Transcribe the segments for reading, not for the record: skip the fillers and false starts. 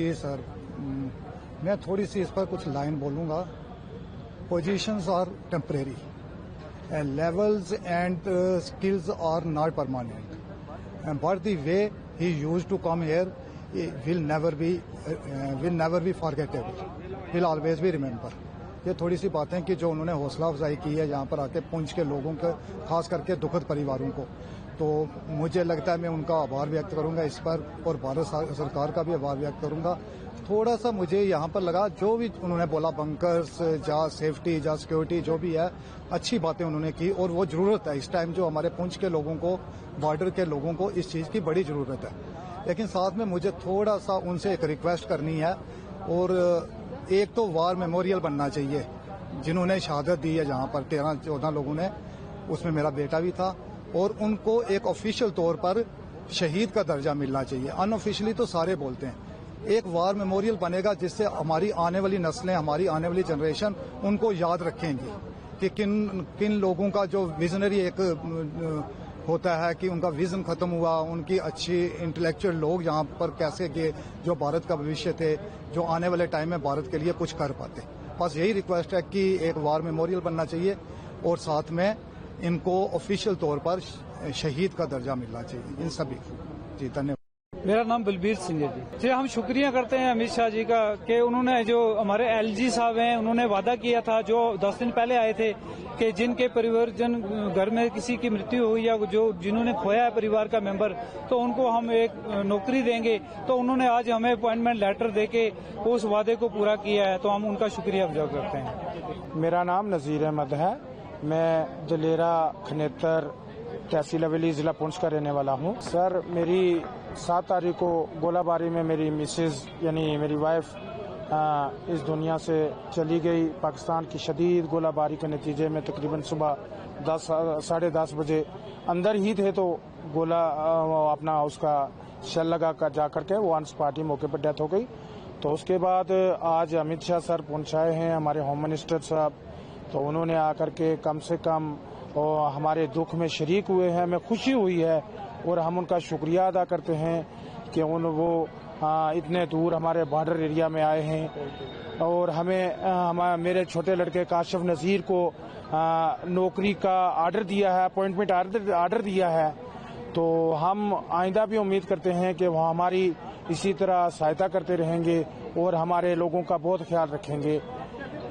जी sir, मैं थोड़ी सी इस पर कुछ लाइन बोलूँगा। Positions are temporary and levels and skills are not permanent. But the way he used to come here will never be forgettable. Will always be remember. ये थोड़ी सी बातें कि जो उन्होंने हौसला अफजाई की है यहाँ पर आके पुंछ के लोगों को, खास करके दुखद परिवारों को, तो मुझे लगता है मैं उनका आभार व्यक्त करूंगा इस पर, और भारत सरकार का भी आभार व्यक्त करूंगा। थोड़ा सा मुझे यहाँ पर लगा जो भी उन्होंने बोला, बंकर्स जा सेफ्टी जा सिक्योरिटी जो भी है, अच्छी बातें उन्होंने की, और वो जरूरत है इस टाइम जो हमारे पुंछ के लोगों को, बॉर्डर के लोगों को इस चीज की बड़ी जरूरत है। लेकिन साथ में मुझे थोड़ा सा उनसे एक रिक्वेस्ट करनी है, और एक तो वार मेमोरियल बनना चाहिए। जिन्होंने शहादत दी है जहाँ पर 13-14 लोगों ने, उसमें मेरा बेटा भी था, और उनको एक ऑफिशियल तौर पर शहीद का दर्जा मिलना चाहिए। अनऑफिशियली तो सारे बोलते हैं। एक वार मेमोरियल बनेगा जिससे हमारी आने वाली नस्लें, हमारी आने वाली जनरेशन उनको याद रखेंगी कि किन लोगों का जो विजनरी एक होता है कि उनका विजन खत्म हुआ, उनकी अच्छी इंटेलेक्चुअल लोग यहाँ पर कैसे गए, जो भारत का भविष्य थे, जो आने वाले टाइम में भारत के लिए कुछ कर पाते। बस यही रिक्वेस्ट है कि एक वार मेमोरियल बनना चाहिए, और साथ में इनको ऑफिशियल तौर पर शहीद का दर्जा मिलना चाहिए इन सभी को। जी धन्यवाद। मेरा नाम बलबीर सिंह है जी। हम शुक्रिया करते हैं अमित शाह जी का कि उन्होंने, जो हमारे एलजी साहब हैं, उन्होंने वादा किया था जो 10 दिन पहले आए थे कि जिनके परिवारजन घर में किसी की मृत्यु हुई या जो जिन्होंने खोया है परिवार का मेंबर, तो उनको हम एक नौकरी देंगे। तो उन्होंने आज हमें अपॉइंटमेंट लेटर देके उस वादे को पूरा किया है, तो हम उनका शुक्रिया अदा करते हैं। मेरा नाम नजीर अहमद है। मैं जलेरा खनेतर तहसील हवेली जिला पुंछ का रहने वाला हूँ। सर, मेरी 7 तारीख को गोलाबारी में मेरी मिसेज यानी मेरी वाइफ इस दुनिया से चली गई। पाकिस्तान की शदीद गोलाबारी के नतीजे में तकरीबन सुबह 10 10:30 बजे अंदर ही थे, तो गोला अपना उसका शेल लगा कर जा करके वो ऑन स्पॉट ही मौके पर डेथ हो गई। तो उसके बाद आज अमित शाह सर पुंछ आए हैं, हमारे होम मिनिस्टर साहब, तो उन्होंने आकर के कम से कम और हमारे दुख में शरीक हुए हैं। हमें खुशी हुई है और हम उनका शुक्रिया अदा करते हैं कि वो इतने दूर हमारे बॉर्डर एरिया में आए हैं, और हमें मेरे छोटे लड़के काशिफ नज़ीर को नौकरी का ऑर्डर दिया है, अपॉइंटमेंट ऑर्डर दिया है। तो हम आइंदा भी उम्मीद करते हैं कि वह हमारी इसी तरह सहायता करते रहेंगे और हमारे लोगों का बहुत ख्याल रखेंगे।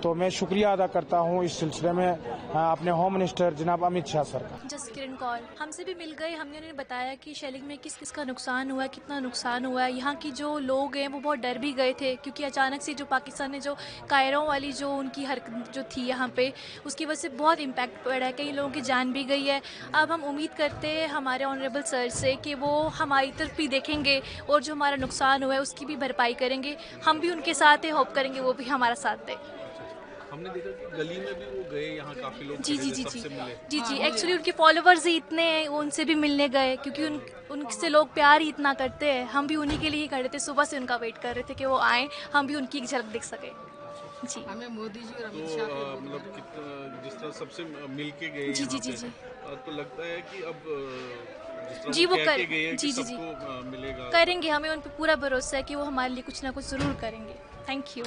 तो मैं शुक्रिया अदा करता हूँ इस सिलसिले में अपने होम मिनिस्टर जनाब अमित शाह सर का। जस्ट किरण कौल हमसे भी मिल गए, हमने उन्हें बताया कि शेलिंग में किस किस का नुकसान हुआ है, कितना नुकसान हुआ है। यहाँ की जो लोग हैं वो बहुत डर भी गए थे, क्योंकि अचानक से जो पाकिस्तान ने जो कायरों वाली जो उनकी हरकत जो थी यहाँ पे, उसकी वजह से बहुत इम्पैक्ट पड़ा है, कई लोगों की जान भी गई है। अब हम उम्मीद करते हैं हमारे ऑनरेबल सर से कि वो हमारी तरफ भी देखेंगे और जो हमारा नुकसान हुआ है उसकी भी भरपाई करेंगे। हम भी उनके साथ हैं, होप करेंगे वो भी हमारा साथ दें। हमने देखा कि गली में भी वो गए, यहाँ काफी लोग जी जी जी सबसे मिले। जी जी एक्चुअली उनके फॉलोवर्स ही इतने हैं, वो उनसे भी मिलने गए, क्योंकि उनसे लोग प्यार ही इतना करते हैं। हम भी उन्हीं के लिए ही खड़े थे, सुबह से उनका वेट कर रहे थे कि वो आए, हम भी उनकी झलक देख सके। जी हमें मोदी जी और अमित शाह तो मतलब जिस तरह सबसे मिल के गए जी जी जी जी तो लगता है कि अब जिस तरह जी वो कर जी जी जी मिलेगा, करेंगे। हमें उन पर पूरा भरोसा है कि वो हमारे लिए कुछ ना कुछ जरूर करेंगे। Thank you.